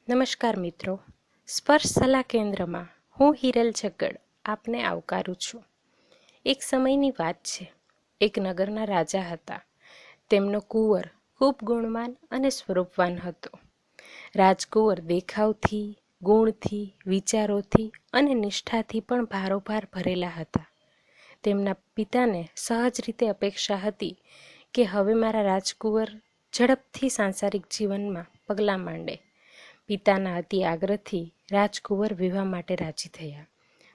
નમસ્કાર મિત્રો, સ્પર્શ સલાહ કેન્દ્રમાં હું હિરલ જગ્ગડ આપને આવકારું છું. એક સમયની વાત છે. એક નગરના રાજા હતા. તેમનો કુંવર ખૂબ ગુણવાન અને સ્વરૂપવાન હતો. રાજકુંવર દેખાવથી, ગુણથી, વિચારોથી અને નિષ્ઠાથી પણ ભારોભાર ભરેલા હતા. તેમના પિતાને સહજ રીતે અપેક્ષા હતી કે હવે મારા રાજકુંવર ઝડપથી સાંસારિક જીવનમાં પગલાં માંડે. પિતાના અતિ આગ્રહથી રાજકુંવર વિવાહ માટે રાજી થયા,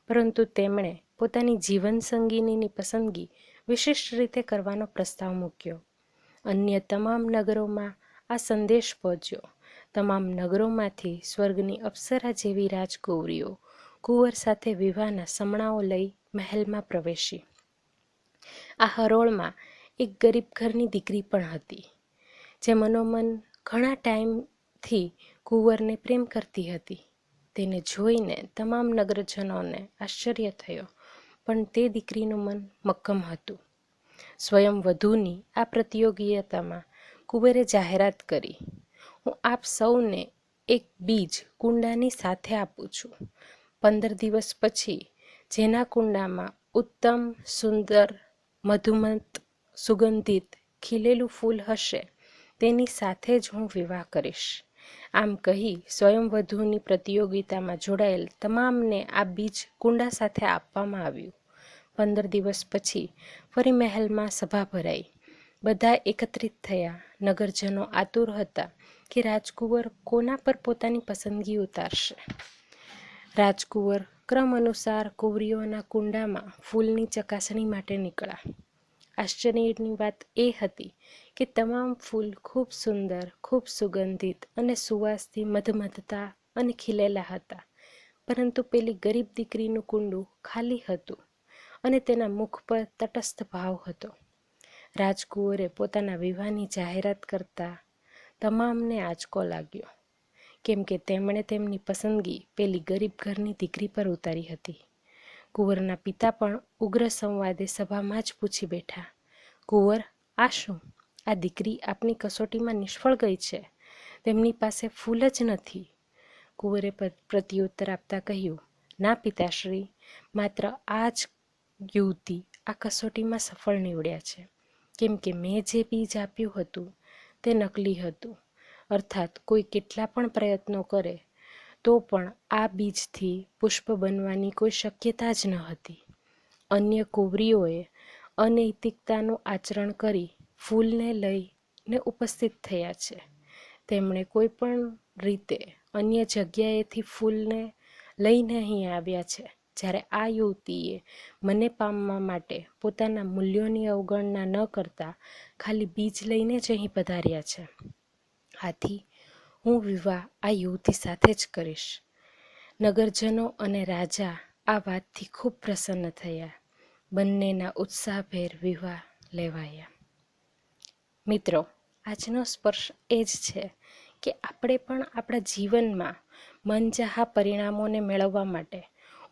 પરંતુ તેમણે પોતાની જીવનસંગીનીની પસંદગી વિશિષ્ટ રીતે કરવાનો પ્રસ્તાવ મૂક્યો. અન્ય તમામ નગરોમાં આ સંદેશ પહોંચ્યો. તમામ નગરોમાંથી સ્વર્ગની અપ્સરા જેવી રાજકુંવરીઓ કુંવર સાથે વિવાહના સમણાઓ લઈ મહેલમાં પ્રવેશી. આ હરોળમાં એક ગરીબ ઘરની દીકરી પણ હતી, જે મનોમન ઘણા ટાઈમથી કુંવરને પ્રેમ કરતી હતી. તેને જોઈને તમામ નગરજનોને આશ્ચર્ય થયો, પણ તે દીકરીનું મન મક્કમ હતું. સ્વયં વધુની આ પ્રતિયોગિતામાં કુંવરે જાહેરાત કરી, હું આપ સૌને એક બીજ કુંડાની સાથે આપું છું. 15 દિવસ પછી જેના કુંડામાં ઉત્તમ, સુંદર, મધુમંત, સુગંધિત, ખીલેલું ફૂલ હશે, તેની સાથે જ હું વિવાહ કરીશ. આમ કહી સ્વયંવધુની પ્રતિયોગિતામાં જોડાયેલ તમામને આ બીજ કુંડા સાથે આપવામાં આવ્યું. 15 દિવસ પછી ફરી મહેલમાં સભા ભરાઈ. બધા એકત્રિત થયા. નગરજનો આતુર હતા કે રાજકુંવર કોના પર પોતાની પસંદગી ઉતારશે. રાજકુંવર ક્રમ અનુસાર કુંવરીઓના કુંડામાં ફૂલની ચકાસણી માટે નીકળ્યા. આશ્ચર્યની વાત એ હતી કે તમામ ફૂલ ખૂબ સુંદર, ખૂબ સુગંધિત અને સુવાસથી મધમધતા અને ખીલેલા હતા, પરંતુ પેલી ગરીબ દીકરીનું કુંડું ખાલી હતું અને તેના મુખ પર તટસ્થ ભાવ હતો. રાજકુંવરે પોતાના વિવાહની જાહેરાત કરતા તમામને આંચકો લાગ્યો, કેમ કે તેમણે તેમની પસંદગી પેલી ગરીબ ઘરની દીકરી પર ઉતારી હતી. કુંવરના પિતા પણ ઉગ્ર સંવાદે સભામાં જ પૂછી બેઠા, કુંવર, આ શું? આ દીકરી આપની કસોટીમાં નિષ્ફળ ગઈ છે. તેમની પાસે ફૂલ જ નથી. કુંવરે પ્રત્યુત્તર આપતા કહ્યું, ના પિતાશ્રી, માત્ર આ જ યુવતી આ કસોટીમાં સફળ નીવડ્યા છે, કેમ કે મેં જે બીજ આપ્યું હતું તે નકલી હતું. અર્થાત કોઈ કેટલા પણ પ્રયત્નો કરે તો પણ આ બીજથી પુષ્પ બનવાની કોઈ શક્યતા જ ન હતી. અન્ય કુંવરીઓએ અનૈતિકતાનું આચરણ કરી ફૂલને લઈને ઉપસ્થિત થયા છે. તેમણે કોઈ પણ રીતે અન્ય જગ્યાએથી ફૂલને લઈને અહીં આવ્યા છે, જ્યારે આ યુવતીએ મને પામવા માટે પોતાના મૂલ્યોની અવગણના ન કરતા ખાલી બીજ લઈને જ અહીં પધાર્યા છે. આથી હું વિવાહ આ યુવતી સાથે જ કરીશ. નગરજનો અને રાજા આ વાતથી ખૂબ પ્રસન્ન થયા. બંનેના ઉત્સાહભેર વિવાહ લેવાયા. મિત્રો, આજનો સ્પર્શ એ જ છે કે આપણે પણ આપણા જીવનમાં મનચાહા પરિણામોને મેળવવા માટે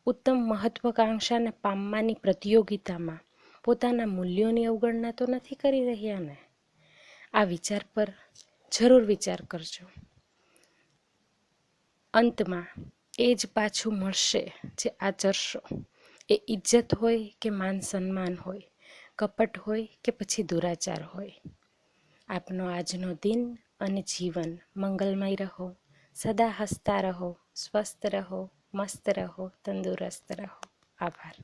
ઉત્તમ મહત્વાકાંક્ષાને પામવાની પ્રતિયોગિતામાં પોતાના મૂલ્યોની અવગણના તો નથી કરી રહ્યા ને? આ વિચાર પર જરૂર વિચાર કરજો. અંતમાં એ જ પાછું મળશે જે આચરશો. એ ઇજ્જત હોય કે માન સન્માન હોય, કપટ હોય કે પછી દુરાચાર હોય. આપનો આજનો દિન અને જીવન મંગલમય રહો. સદા હસતા રહો, સ્વસ્થ રહો, મસ્ત રહો, તંદુરસ્ત રહો. આભાર.